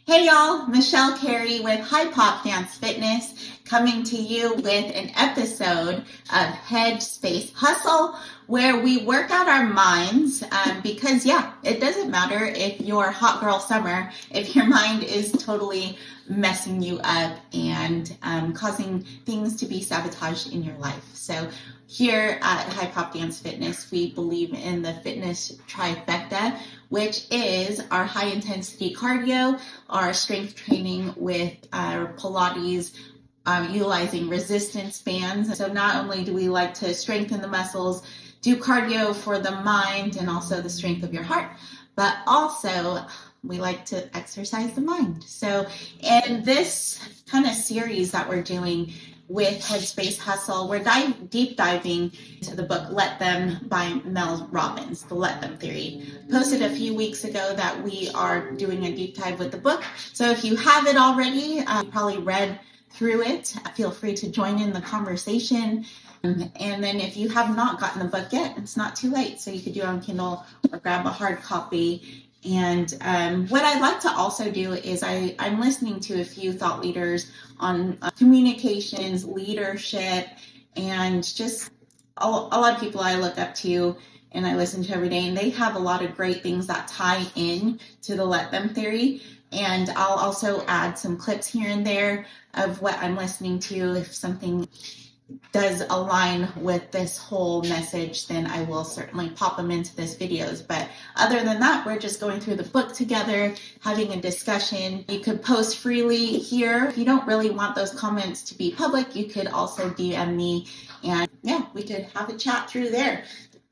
Hey y'all, Michelle Carey with High Pop Dance Fitness coming to you with an episode of HEADSPACE HUSTLE where we work out our minds because it doesn't matter if you're hot girl summer, if your mind is totally messing you up and causing things to be sabotaged in your life. So here at High Pop Dance Fitness, we believe in the fitness trifecta, which is our high intensity cardio, our strength training with our Pilates, utilizing resistance bands. So not only do we like to strengthen the muscles, do cardio for the mind and also the strength of your heart, but also we like to exercise the mind. So in this kind of series that we're doing with HEADSPACE Hustle, we're deep diving into the book Let Them by Mel Robbins, the Let Them Theory. Posted a few weeks ago that we are doing a deep dive with the book. So if you have it already, you probably read through it, feel free to join in the conversation. And then if you have not gotten the book yet, it's not too late. So you could do it on Kindle or grab a hard copy. And what I'd like to also do is I'm listening to a few thought leaders on communications, leadership, and just a lot of people I look up to and I listen to every day. And they have a lot of great things that tie in to the Let Them theory. And I'll also add some clips here and there of what I'm listening to. If something does align with this whole message, then I will certainly pop them into this videos. But other than that, we're just going through the book together, having a discussion. You could post freely here. If you don't really want those comments to be public, you could also DM me and we could have a chat through there.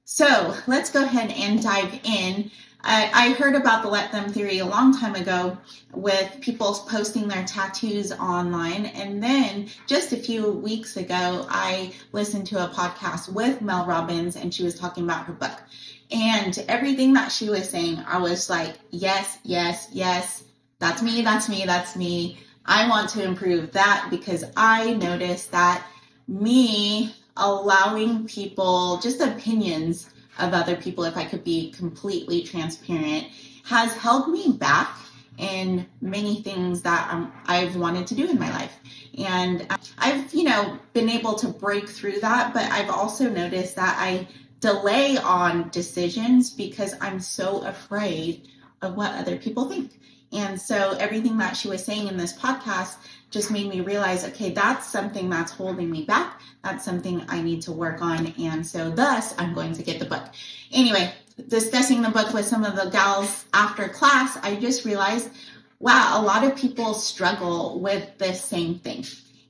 So let's go ahead and dive in. I heard about the Let Them theory a long time ago with people posting their tattoos online. And then just a few weeks ago, I listened to a podcast with Mel Robbins and she was talking about her book. And everything that she was saying, I was like, yes, yes, yes, that's me, that's me, that's me. I want to improve that because I noticed that me allowing people, just opinions of other people, if I could be completely transparent, has held me back in many things that I've wanted to do in my life. And I've, been able to break through that, but I've also noticed that I delay on decisions because I'm so afraid of what other people think. And so everything that she was saying in this podcast just made me realize, okay, that's something that's holding me back. That's something I need to work on. And so thus I'm going to get the book. Anyway, discussing the book with some of the gals after class, I just realized, wow, a lot of people struggle with this same thing.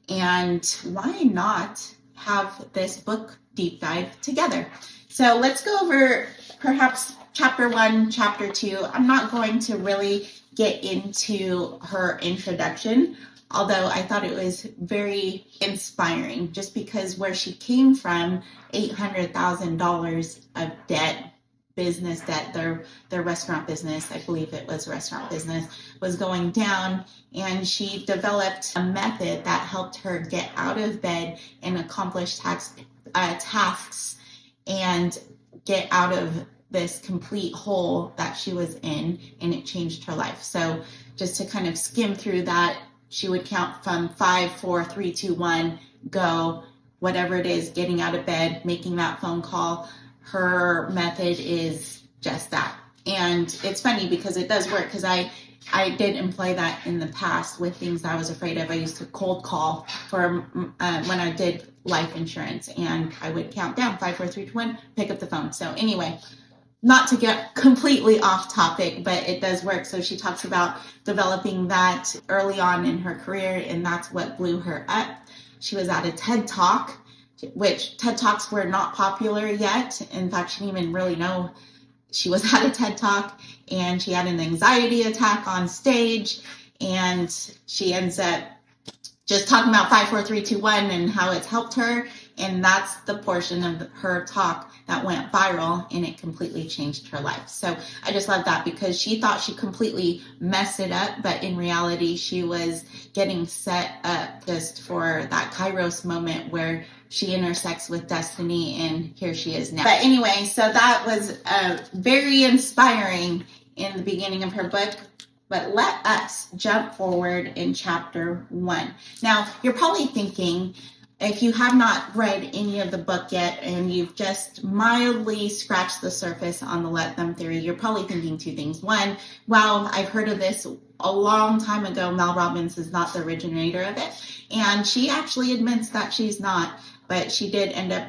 And why not have this book deep dive together? So let's go over perhaps chapter 1, chapter 2. I'm not going to really get into her introduction, although I thought it was very inspiring just because where she came from, $800,000 of debt, business debt, their restaurant business, I believe it was restaurant business, was going down, and she developed a method that helped her get out of bed and accomplish tasks and get out of this complete hole that she was in, and it changed her life. So just to kind of skim through that, she would count from 5, 4, 3, 2, 1, go, whatever it is, getting out of bed, making that phone call. Her method is just that. And it's funny because it does work, because I did employ that in the past with things I was afraid of. I used to cold call for when I did life insurance, and I would count down 5, 4, 3, 2, 1, pick up the phone. So anyway, not to get completely off topic, but it does work. So she talks about developing that early on in her career, and that's what blew her up. She was at a TED Talk, which TED Talks were not popular yet. In fact, she didn't even really know she was at a TED Talk, and she had an anxiety attack on stage, and she ends up just talking about 5, 4, 3, 2, 1 and how it's helped her. And that's the portion of her talk that went viral, and it completely changed her life. So I just love that because she thought she completely messed it up, but in reality, she was getting set up just for that Kairos moment where she intersects with destiny, and here she is now. But anyway, so that was very inspiring in the beginning of her book. But let us jump forward in chapter 1. Now, you're probably thinking, if you have not read any of the book yet and you've just mildly scratched the surface on the let them theory, you're probably thinking two things. One, wow, I've heard of this a long time ago. Mel Robbins is not the originator of it. And she actually admits that she's not, but she did end up,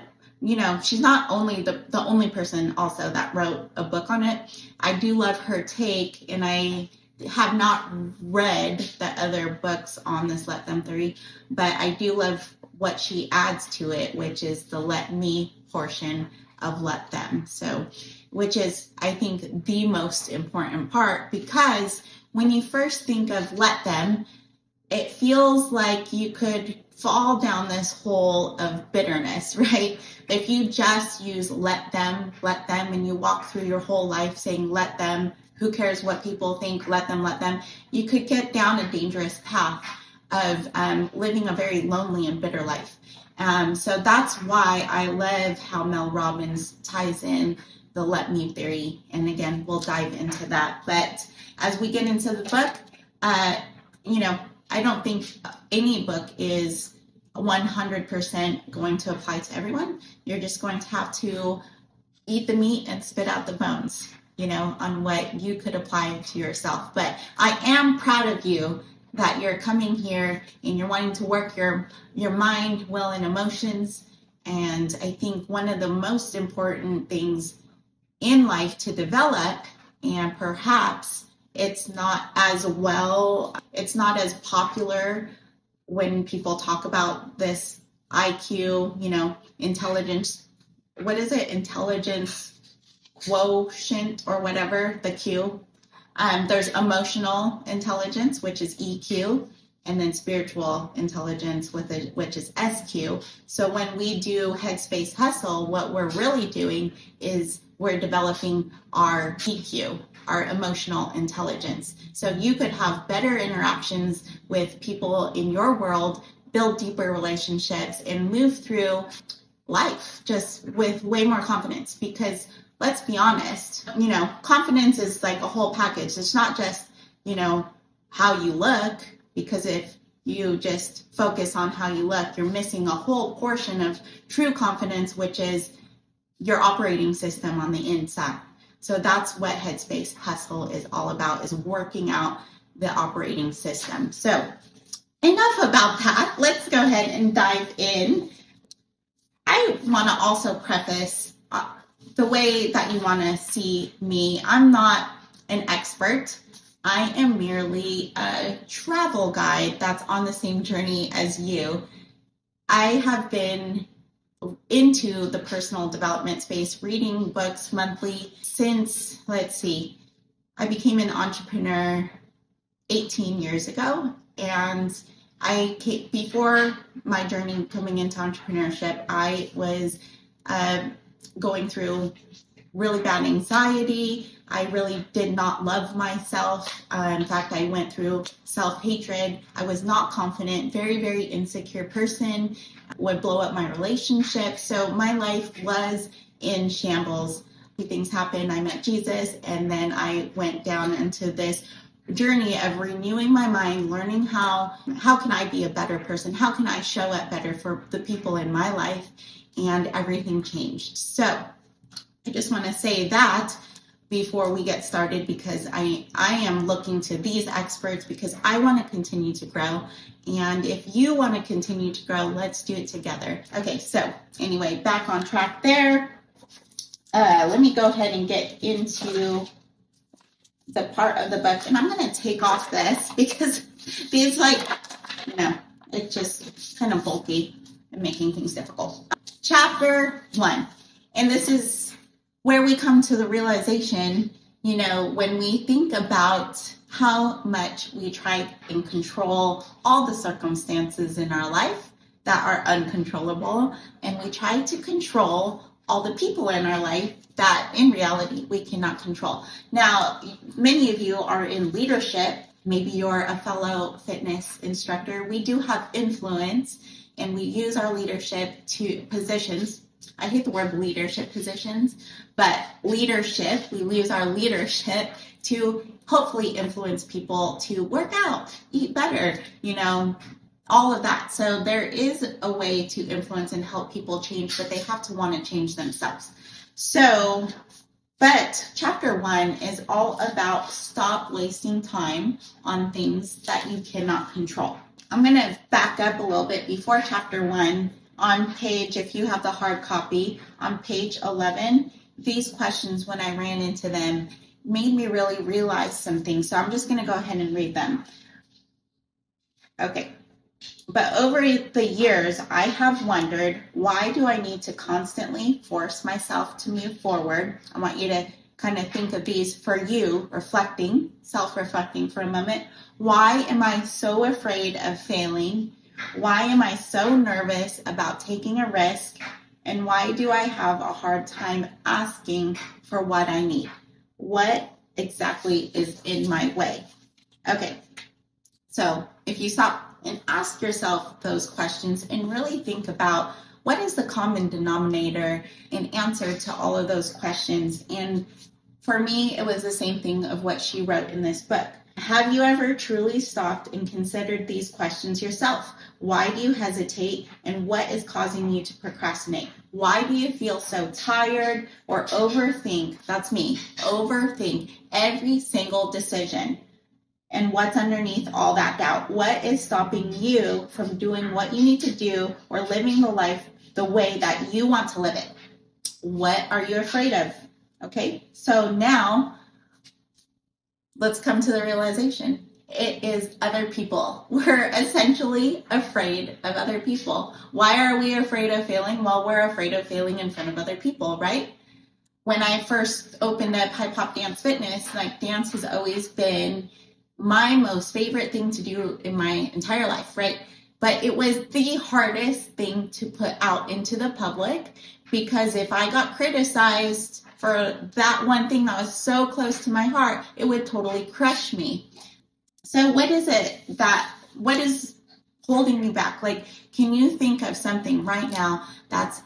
she's not only the only person also that wrote a book on it. I do love her take, and I have not read the other books on this let them theory, but I do love what she adds to it, which is the let me portion of let them. So, which is, I think, the most important part, because when you first think of let them, it feels like you could fall down this hole of bitterness, right? If you just use let them, and you walk through your whole life saying let them, who cares what people think, let them, you could get down a dangerous path of living a very lonely and bitter life. So that's why I love how Mel Robbins ties in the let me theory. And again, we'll dive into that. But as we get into the book, I don't think any book is 100% going to apply to everyone. You're just going to have to eat the meat and spit out the bones, on what you could apply to yourself. But I am proud of you that you're coming here and you're wanting to work your mind, will, and emotions. And I think one of the most important things in life to develop, and perhaps it's not as popular when people talk about this IQ, intelligence, what is it? Intelligence quotient or whatever, the Q. There's emotional intelligence, which is EQ, and then spiritual intelligence, which is SQ. So when we do HEADSPACE Hustle, what we're really doing is we're developing our EQ, our emotional intelligence. So you could have better interactions with people in your world, build deeper relationships, and move through life just with way more confidence. Because let's be honest, confidence is like a whole package. It's not just, how you look, because if you just focus on how you look, you're missing a whole portion of true confidence, which is your operating system on the inside. So that's what HEADSPACE Hustle is all about, is working out the operating system. So enough about that. Let's go ahead and dive in. I want to also preface the way that you want to see me. I'm not an expert. I am merely a travel guide that's on the same journey as you. I have been into the personal development space, reading books monthly since, I became an entrepreneur 18 years ago. And before my journey coming into entrepreneurship, I was going through really bad anxiety. I really did not love myself. In fact, I went through self-hatred. I was not confident, very, very insecure person, would blow up my relationship. So my life was in shambles. Things happened. I met Jesus, and then I went down into this journey of renewing my mind, learning how can I be a better person? How can I show up better for the people in my life? And everything changed. So I just want to say that before we get started, because I am looking to these experts because I want to continue to grow. And if you want to continue to grow, let's do it together. Okay, so anyway, back on track there. Let me go ahead and get into the part of the book. And I'm going to take off this because these, it's just kind of bulky and making things difficult. Chapter 1. And this is where we come to the realization, when we think about how much we try and control all the circumstances in our life that are uncontrollable, and we try to control all the people in our life that in reality we cannot control. Now, many of you are in leadership. Maybe you're a fellow fitness instructor. We do have influence, and we use our leadership to positions. I hate the word leadership positions, but leadership, we use our leadership to hopefully influence people to work out, eat better, all of that. So there is a way to influence and help people change, but they have to want to change themselves. So, but chapter 1 is all about stop wasting time on things that you cannot control. I'm going to back up a little bit before chapter 1 on page, if you have the hard copy, on page 11. These questions, when I ran into them, made me really realize some things. So I'm just going to go ahead and read them. Okay. But over the years, I have wondered, why do I need to constantly force myself to move forward? I want you to kind of think of these for you, self-reflecting for a moment. Why am I so afraid of failing? Why am I so nervous about taking a risk? And why do I have a hard time asking for what I need? What exactly is in my way? Okay, so if you stop and ask yourself those questions and really think about what is the common denominator in answer to all of those questions. And for me, it was the same thing of what she wrote in this book. Have you ever truly stopped and considered these questions yourself? Why do you hesitate, and what is causing you to procrastinate? Why do you feel so tired or overthink? That's me, overthink every single decision. And what's underneath all that doubt? What is stopping you from doing what you need to do or living the life the way that you want to live it? What are you afraid of? Okay, so now let's come to the realization. It is other people. We're essentially afraid of other people. Why are we afraid of failing? Well, we're afraid of failing in front of other people, right? When I first opened up High Pop Dance Fitness, dance has always been my most favorite thing to do in my entire life, right? But it was the hardest thing to put out into the public, because if I got criticized for that one thing that was so close to my heart, it would totally crush me. So what is holding you back? Can you think of something right now that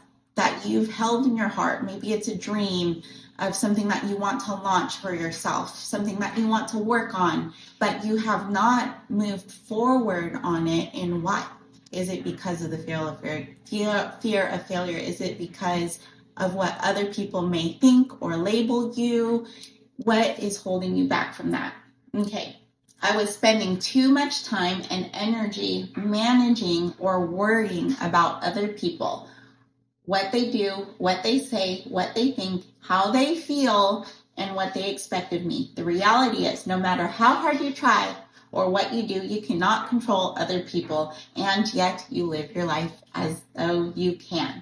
you've held in your heart? Maybe it's a dream of something that you want to launch for yourself, something that you want to work on, but you have not moved forward on it. And why? Is it because of the fear of failure? Is it because of what other people may think or label you? What is holding you back from that? Okay. I was spending too much time and energy managing or worrying about other people. What they do, what they say, what they think, how they feel, and what they expect of me. The reality is, no matter how hard you try or what you do, you cannot control other people, and yet you live your life as though you can.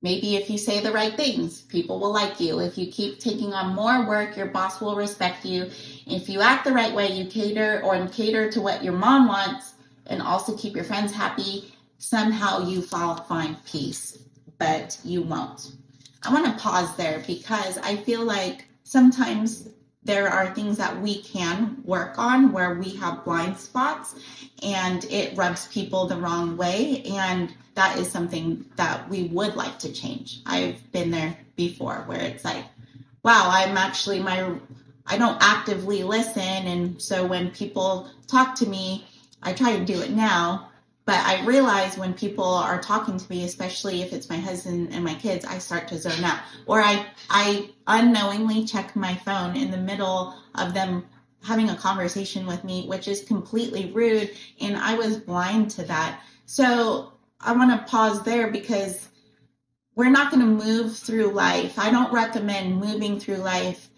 Maybe if you say the right things, people will like you. If you keep taking on more work, your boss will respect you. If you act the right way, you cater to what your mom wants and also keep your friends happy, somehow you find peace, but you won't. I want to pause there because I feel like sometimes there are things that we can work on where we have blind spots and it rubs people the wrong way, and that is something that we would like to change. I've been there before where it's like, wow, I don't actively listen, and so when people talk to me, I try to do it now. But I realize when people are talking to me, especially if it's my husband and my kids, I start to zone out. Or I unknowingly check my phone in the middle of them having a conversation with me, which is completely rude. And I was blind to that. So I want to pause there because we're not going to move through life. I don't recommend moving through life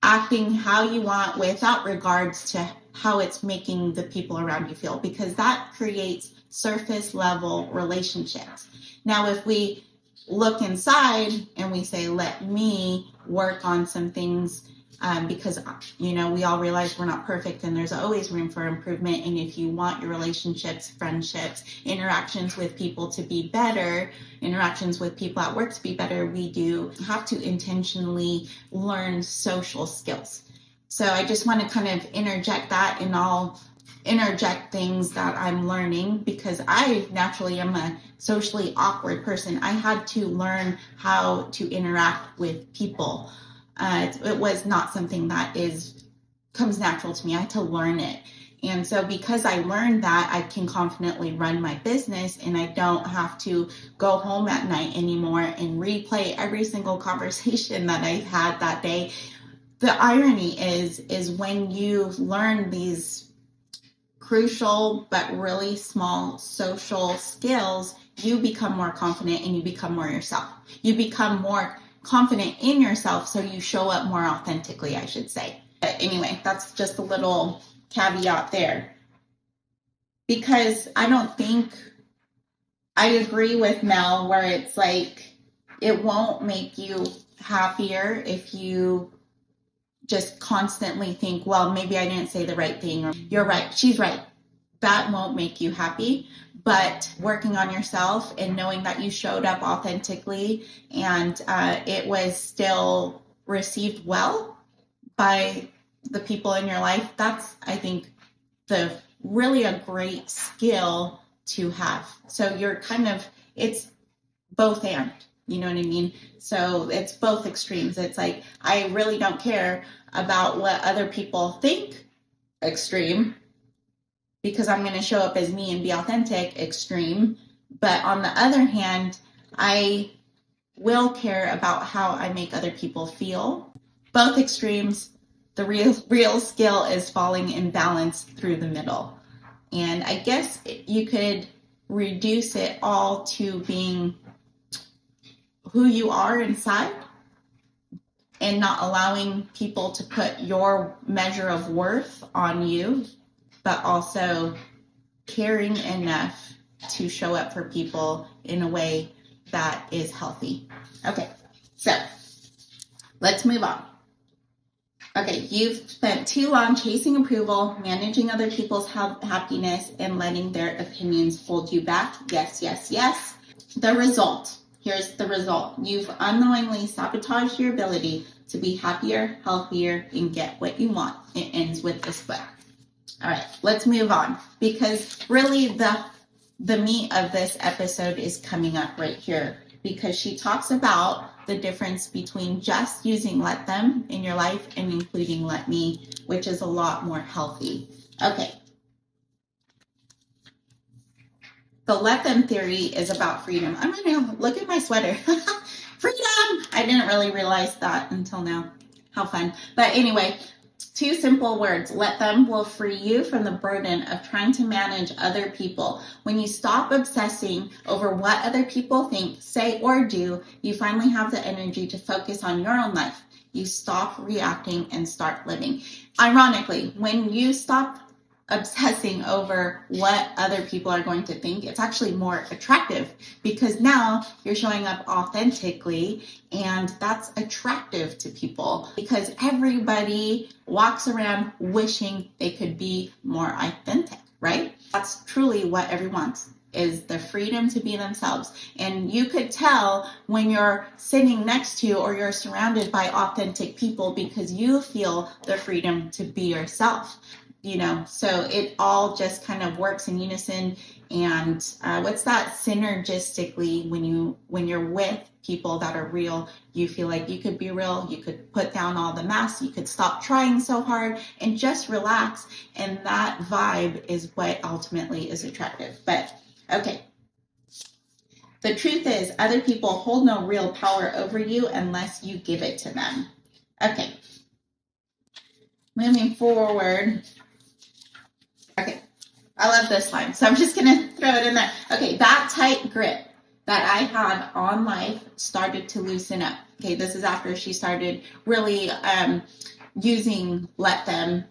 acting how you want without regards to how it's making the people around you feel, because that creates surface level relationships. Now, if we look inside and we say, let me work on some things, because, we all realize we're not perfect and there's always room for improvement. And if you want your relationships, friendships, interactions with people to be better, interactions with people at work to be better, we do have to intentionally learn social skills. So I just want to kind of interject that, and I'll interject things that I'm learning because I naturally am a socially awkward person. I had to learn how to interact with people. It was not something that is comes natural to me. I had to learn it. And so because I learned that, I can confidently run my business, and I don't have to go home at night anymore and replay every single conversation that I've had that day. The irony is when you learn these crucial but really small social skills, you become more confident and you become more yourself. You become more confident in yourself, so you show up more authentically, I should say. But anyway, that's just a little caveat there. Because I don't think I agree with Mel where it's like it won't make you happier if you just constantly think, well, maybe I didn't say the right thing, or you're right, she's right. That won't make you happy. But working on yourself and knowing that you showed up authentically and it was still received well by the people in your life, that's, I think, really a great skill to have. So you're it's both and, you know what I mean? So it's both extremes. It's like, I really don't care about what other people think, extreme, because I'm going to show up as me and be authentic, extreme. But on the other hand, I will care about how I make other people feel. Both extremes. The real skill is falling in balance through the middle. And I guess you could reduce it all to being who you are inside and not allowing people to put your measure of worth on you, but also caring enough to show up for people in a way that is healthy. Okay, so let's move on. Okay, you've spent too long chasing approval, managing other people's happiness, and letting their opinions hold you back. Yes, yes, yes. The result. Here's the result. You've unknowingly sabotaged your ability to be happier, healthier, and get what you want. It ends with this book. All right, let's move on, because really the meat of this episode is coming up right here, because she talks about the difference between just using let them in your life and including let me, which is a lot more healthy. Okay. The let them theory is about freedom. I'm going to look at my sweater. Freedom! I didn't really realize that until now. How fun. But anyway, 2 simple words. Let them will free you from the burden of trying to manage other people. When you stop obsessing over what other people think, say, or do, you finally have the energy to focus on your own life. You stop reacting and start living. Ironically, when you stop obsessing over what other people are going to think, it's actually more attractive, because now you're showing up authentically, and that's attractive to people, because everybody walks around wishing they could be more authentic, right? That's truly what everyone wants, is the freedom to be themselves. And you could tell when you're sitting next to or you're surrounded by authentic people, because you feel the freedom to be yourself. You know, so it all just kind of works in unison. And what's that? Synergistically, when you're with people that are real, you feel like you could be real. You could put down all the masks. You could stop trying so hard and just relax. And that vibe is what ultimately is attractive. But okay. The truth is, other people hold no real power over you unless you give it to them. Okay. Moving forward. Okay, I love this line, so I'm just going to throw it in there. Okay, that tight grip that I had on life started to loosen up. Okay, this is after she started really using let them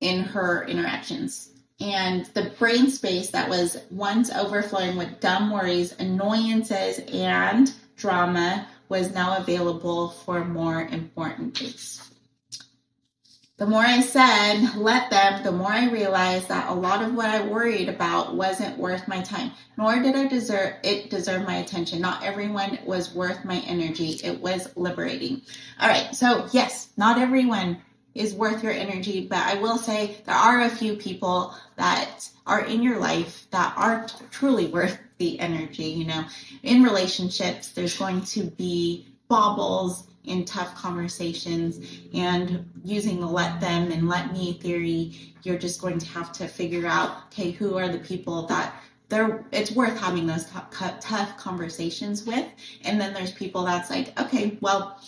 in her interactions. And the brain space that was once overflowing with dumb worries, annoyances, and drama was now available for more important things. The more I said, let them, the more I realized that a lot of what I worried about wasn't worth my time, nor did I deserve my attention. Not everyone was worth my energy. It was liberating. All right, so yes, not everyone is worth your energy, but I will say there are a few people that are in your life that are truly worth the energy. You know, in relationships, there's going to be baubles in tough conversations. And using the let them and let me theory, you're just going to have to figure out, okay, who are the people that it's worth having those tough conversations with. And then there's people that's like, okay, well,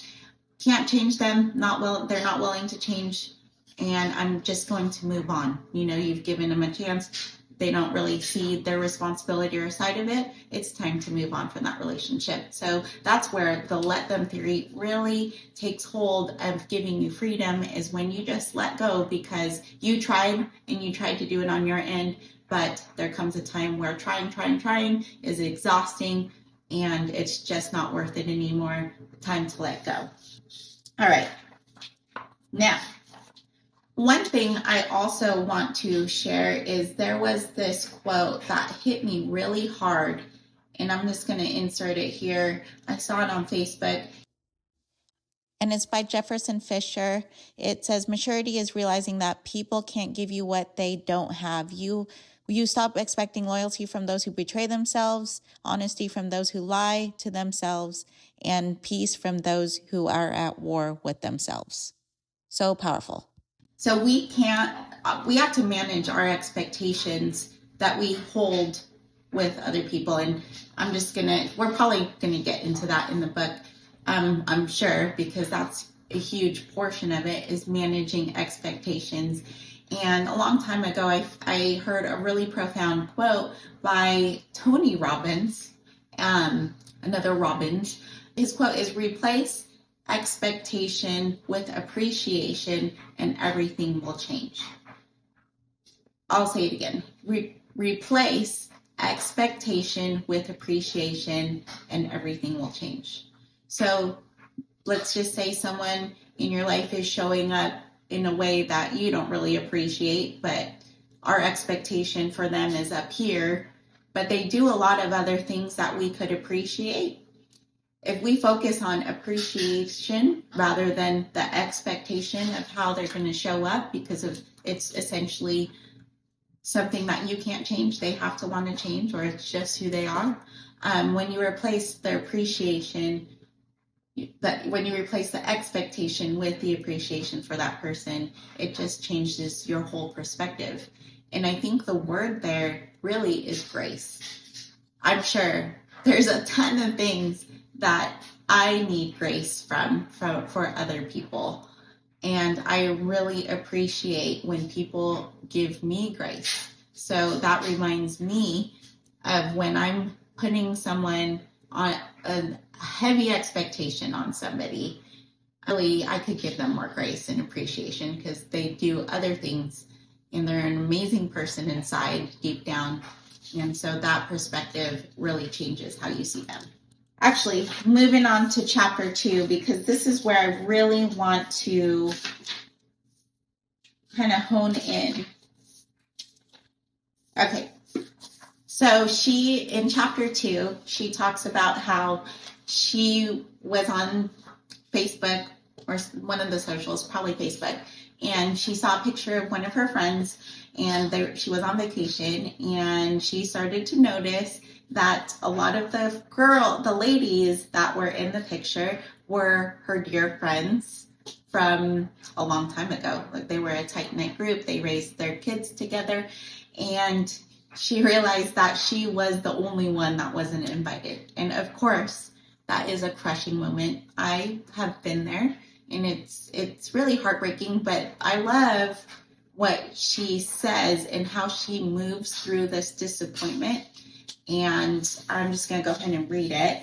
can't change them, they're not willing to change, and I'm just going to move on. You've given them a chance. They don't really see their responsibility or side of it. It's time to move on from that relationship. So that's where the let them theory really takes hold of giving you freedom, is when you just let go, because you tried to do it on your end, but there comes a time where trying is exhausting, and it's just not worth it anymore. Time to let go. All right. Now, one thing I also want to share is there was this quote that hit me really hard, and I'm just going to insert it here. I saw it on Facebook. And it's by Jefferson Fisher. It says, maturity is realizing that people can't give you what they don't have. You stop expecting loyalty from those who betray themselves, honesty from those who lie to themselves, and peace from those who are at war with themselves. So powerful. So we have to manage our expectations that we hold with other people. And we're probably going to get into that in the book. I'm sure, because that's a huge portion of it, is managing expectations. And a long time ago, I heard a really profound quote by Tony Robbins, another Robbins. His quote is, replace expectation with appreciation and everything will change. I'll say it again. Replace expectation with appreciation and everything will change. So let's just say someone in your life is showing up in a way that you don't really appreciate, but our expectation for them is up here, but they do a lot of other things that we could appreciate. If we focus on appreciation rather than the expectation of how they're going to show up, because it's essentially something that you can't change, they have to want to change, or it's just who they are. When you replace the appreciation, when you replace the expectation with the appreciation for that person, it just changes your whole perspective. And I think the word there really is grace. I'm sure there's a ton of things that I need grace from for other people. And I really appreciate when people give me grace. So that reminds me of when I'm putting someone on a heavy expectation on somebody. Really, I could give them more grace and appreciation because they do other things and they're an amazing person inside, deep down. And so that perspective really changes how you see them. Actually, moving on to chapter 2, because this is where I really want to kind of hone in. Okay, so in chapter 2, she talks about how she was on Facebook, or one of the socials, probably Facebook, and she saw a picture of one of her friends, and she was on vacation, and she started to notice that a lot of the ladies that were in the picture were her dear friends from a long time ago. Like, they were a tight-knit group. They raised their kids together, and she realized that she was the only one that wasn't invited. And of course, that is a crushing moment. I have been there, and it's really heartbreaking, but I love what she says and how she moves through this disappointment. And I'm just going to go ahead and read it.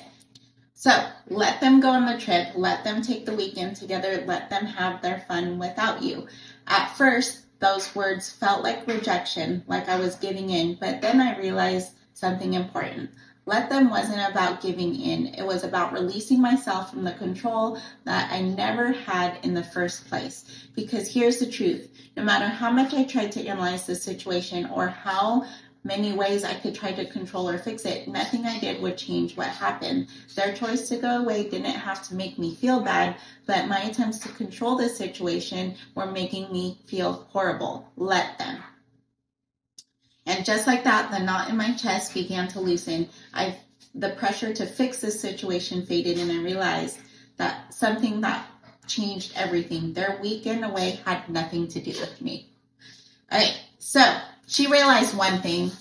So, let them go on the trip. Let them take the weekend together. Let them have their fun without you. At first, those words felt like rejection, like I was giving in. But then I realized something important. Let them wasn't about giving in. It was about releasing myself from the control that I never had in the first place. Because here's the truth. No matter how much I tried to analyze the situation or how many ways I could try to control or fix it, nothing I did would change what happened. Their choice to go away didn't have to make me feel bad, but my attempts to control the situation were making me feel horrible. Let them. And just like that, the knot in my chest began to loosen. The pressure to fix this situation faded, and I realized that something that changed everything. Their weekend away had nothing to do with me. Okay, so she realized one thing.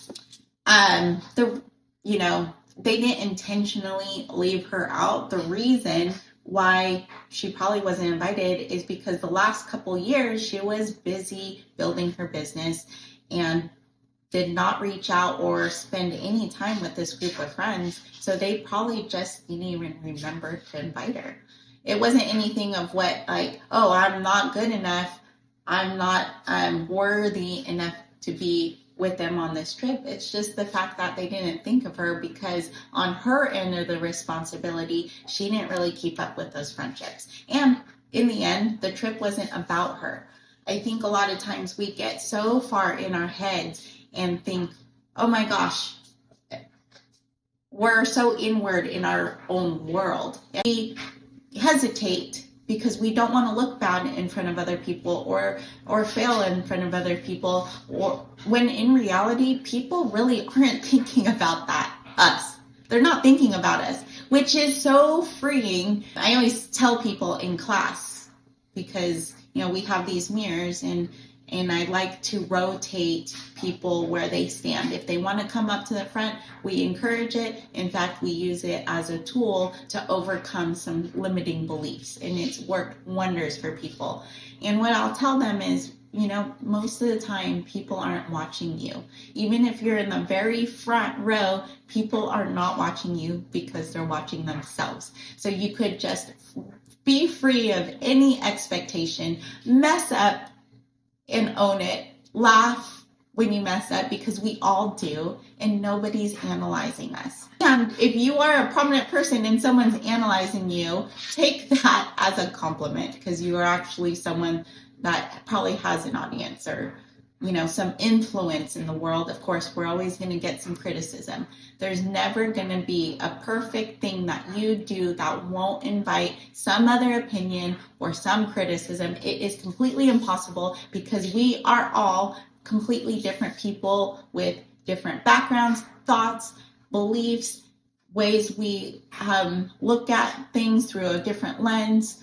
They didn't intentionally leave her out. The reason why she probably wasn't invited is because the last couple years she was busy building her business and did not reach out or spend any time with this group of friends. So they probably just didn't even remember to invite her. It wasn't anything of what, like, oh, I'm not good enough. I'm not worthy enough to be with them on this trip. It's just the fact that they didn't think of her because on her end of the responsibility, she didn't really keep up with those friendships. And in the end, the trip wasn't about her. I think a lot of times we get so far in our heads and think, oh my gosh, we're so inward in our own world. And we hesitate because we don't want to look bad in front of other people or fail in front of other people, or when in reality, people really aren't thinking about us. They're not thinking about us, which is so freeing. I always tell people in class, because we have these mirrors, and I like to rotate people where they stand. If they want to come up to the front, we encourage it. In fact, we use it as a tool to overcome some limiting beliefs, and it's worked wonders for people. And what I'll tell them is, most of the time, people aren't watching you. Even if you're in the very front row, people are not watching you because they're watching themselves. So you could just be free of any expectation, mess up, and own it. Laugh when you mess up, because we all do, and nobody's analyzing us. And if you are a prominent person and someone's analyzing you, take that as a compliment, because you are actually someone that probably has an audience or some influence in the world. Of course, we're always going to get some criticism. There's never going to be a perfect thing that you do that won't invite some other opinion or some criticism. It is completely impossible, because we are all completely different people with different backgrounds, thoughts, beliefs, ways we look at things through a different lens.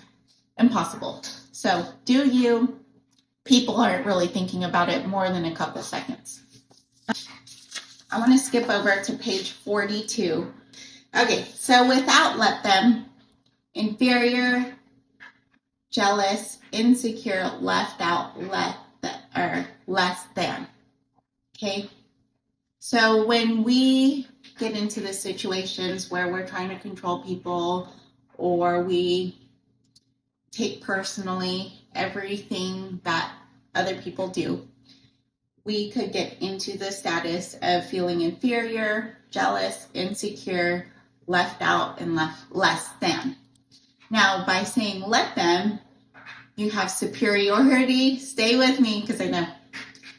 Impossible. So do you. People aren't really thinking about it more than a couple seconds. I want to skip over to page 42. Okay, so without let them, inferior, jealous, insecure, left out, less than. Okay, so when we get into the situations where we're trying to control people, or we take personally everything that other people do, we could get into the status of feeling inferior, jealous, insecure, left out, and less than. Now, by saying let them, you have superiority. Stay with me, because I know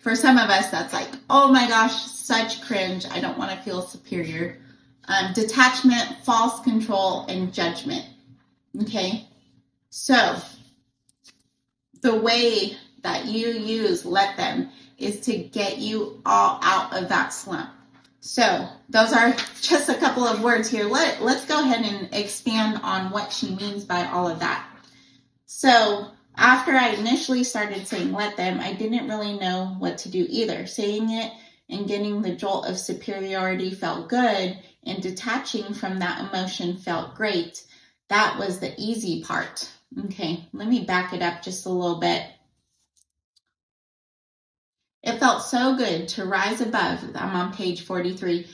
for some of us that's like, oh my gosh, such cringe. I don't want to feel superior. Detachment, false control, and judgment. Okay, so the way that you use let them is to get you all out of that slump. So those are just a couple of words here. Let's go ahead and expand on what she means by all of that. So after I initially started saying let them, I didn't really know what to do either. Saying it and getting the jolt of superiority felt good, and detaching from that emotion felt great. That was the easy part. Okay, let me back it up just a little bit. It felt so good to rise above, I'm on page 43,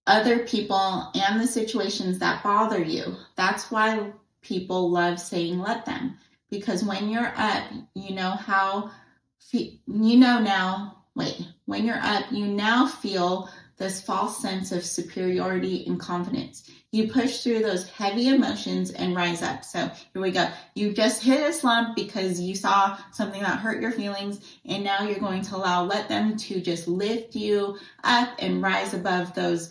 other people and the situations that bother you. That's why people love saying let them. Because when you're up, when you're up, you now feel this false sense of superiority and confidence. You push through those heavy emotions and rise up. So here we go. You just hit a slump because you saw something that hurt your feelings, and now you're going to let them to just lift you up and rise above those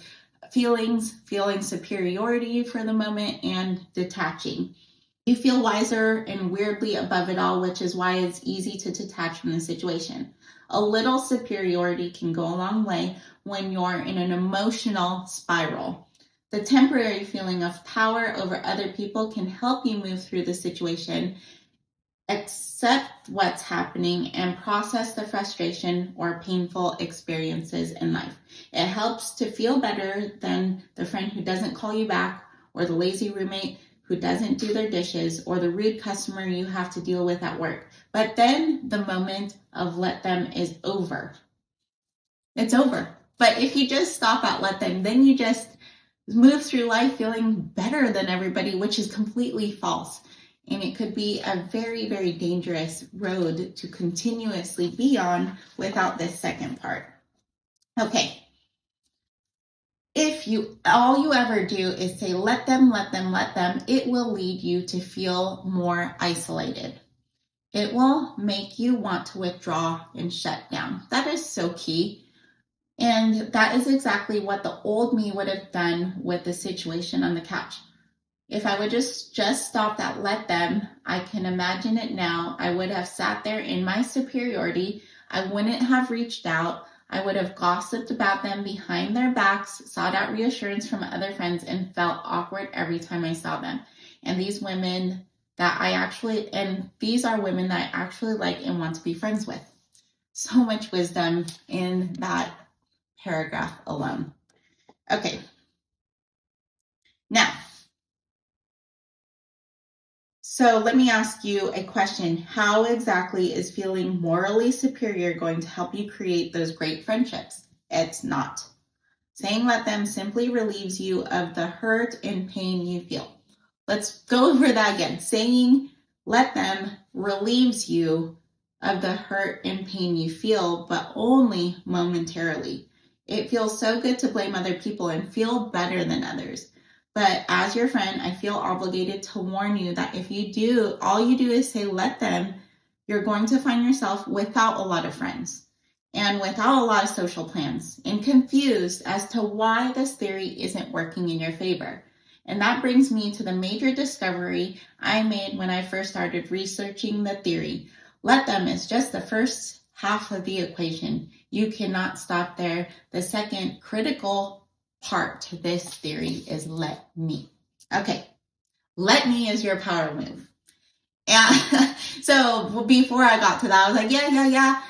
feelings, feeling superiority for the moment and detaching. You feel wiser and weirdly above it all, which is why it's easy to detach from the situation. A little superiority can go a long way when you're in an emotional spiral. The temporary feeling of power over other people can help you move through the situation, accept what's happening, and process the frustration or painful experiences in life. It helps to feel better than the friend who doesn't call you back, or the lazy roommate who doesn't do their dishes, or the rude customer you have to deal with at work. But then the moment of let them is over. It's over. But if you just stop at let them, then you just move through life feeling better than everybody, which is completely false. And it could be a very, very dangerous road to continuously be on without this second part. Okay. If all you ever do is say, let them, let them, let them, it will lead you to feel more isolated. It will make you want to withdraw and shut down. That is so key. And that is exactly what the old me would have done with the situation on the couch. If I would just stop that let them, I can imagine it now. I would have sat there in my superiority. I wouldn't have reached out. I would have gossiped about them behind their backs, sought out reassurance from other friends, and felt awkward every time I saw them. And these are women that I actually like and want to be friends with. So much wisdom in that paragraph alone. Okay. Now, so let me ask you a question. How exactly is feeling morally superior going to help you create those great friendships? It's not. Saying let them simply relieves you of the hurt and pain you feel. Let's go over that again. Saying let them relieves you of the hurt and pain you feel, but only momentarily. It feels so good to blame other people and feel better than others. But as your friend, I feel obligated to warn you that if you do, all you do is say let them, you're going to find yourself without a lot of friends and without a lot of social plans and confused as to why this theory isn't working in your favor. And that brings me to the major discovery I made when I first started researching the theory. Let them is just the first half of the equation. You cannot stop there. The second critical part to this theory is let me. Okay, let me is your power move. And so before I got to that, I was like, yeah.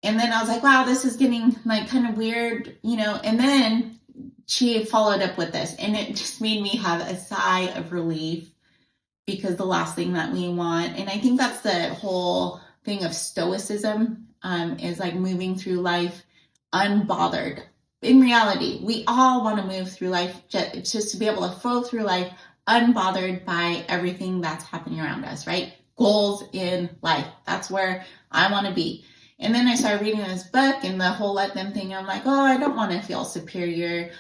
And then I was like, wow, this is getting like kind of weird, and then she followed up with this, and it just made me have a sigh of relief, because the last thing that we want, and I think that's the whole thing of stoicism, is like moving through life unbothered. In reality, we all want to move through life just to be able to flow through life unbothered by everything that's happening around us, right? Goals in life. That's where I want to be. And then I started reading this book and the whole let them thing. I'm like, oh, I don't want to feel superior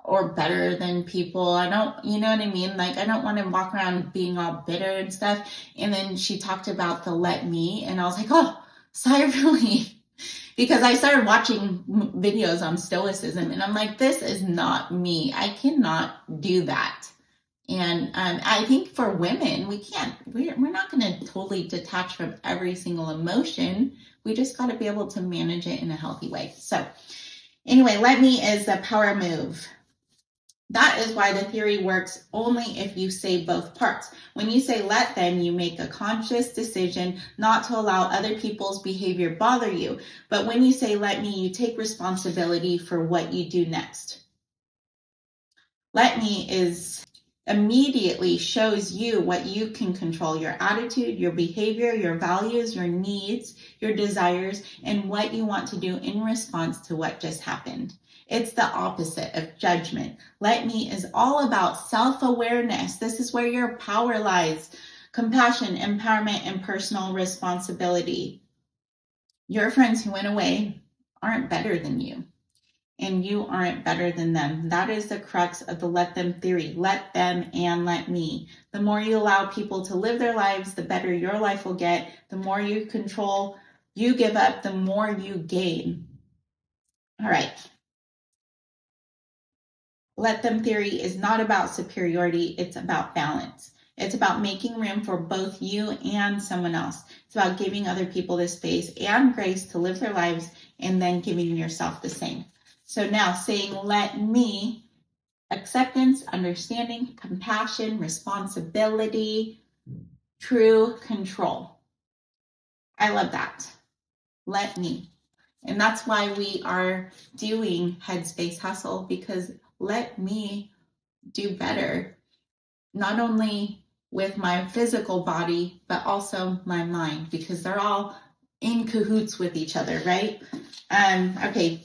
or better than people. I don't, you know what I mean? Like, I don't want to walk around being all bitter and stuff. And then she talked about the let me, and I was like, oh, sigh of relief. Because I started watching videos on stoicism, and I'm like, this is not me. I cannot do that. And I think for women, we're not going to totally detach from every single emotion. We just got to be able to manage it in a healthy way. So anyway, let me is the power move. That is why the theory works only if you say both parts. When you say let them, you make a conscious decision not to allow other people's behavior bother you. But when you say let me, you take responsibility for what you do next. Let me is immediately shows you what you can control: your attitude, your behavior, your values, your needs, your desires, and what you want to do in response to what just happened. It's the opposite of judgment. Let me is all about self-awareness. This is where your power lies: compassion, empowerment, and personal responsibility. Your friends who went away aren't better than you, and you aren't better than them. That is the crux of the let them theory. Let them and let me. The more you allow people to live their lives, the better your life will get. The more you control, you give up, the more you gain. All right. Let them theory is not about superiority. It's about balance. It's about making room for both you and someone else. It's about giving other people the space and grace to live their lives, and then giving yourself the same. So now saying let me, acceptance, understanding, compassion, responsibility, true control. I love that. Let me. And that's why we are doing Headspace Hustle, because let me do better, not only with my physical body, but also my mind, because they're all in cahoots with each other, right? Okay,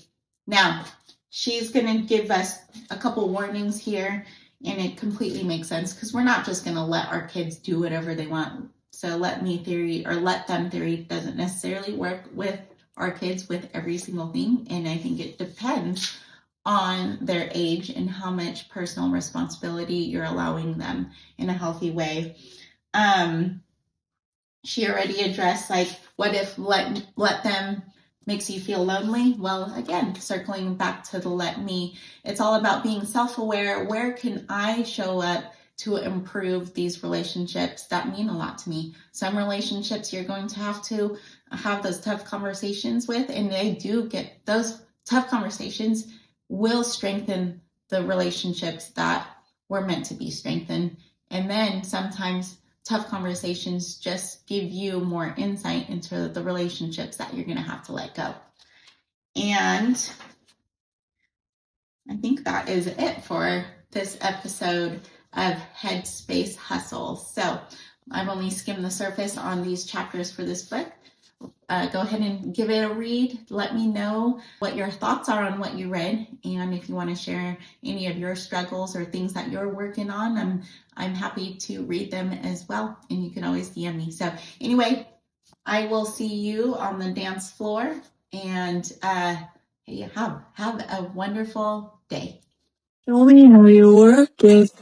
now she's going to give us a couple warnings here, and it completely makes sense because we're not just going to let our kids do whatever they want. So let me theory or let them theory doesn't necessarily work with our kids with every single thing. And I think it depends on their age and how much personal responsibility you're allowing them in a healthy way. She already addressed, like, what if let them makes you feel lonely? Well, again, circling back to the let me, it's all about being self-aware. Where can I show up to improve these relationships that mean a lot to me? Some relationships you're going to have those tough conversations with, and they do get those tough conversations will strengthen the relationships that were meant to be strengthened. And then sometimes tough conversations just give you more insight into the relationships that you're going to have to let go. And I think that is it for this episode of Headspace Hustle. So I've only skimmed the surface on these chapters for this book. Go ahead and give it a read. Let me know what your thoughts are on what you read. And if you want to share any of your struggles or things that you're working on, I'm happy to read them as well. And you can always DM me. So anyway, I will see you on the dance floor, and have a wonderful day. Show me how you work it.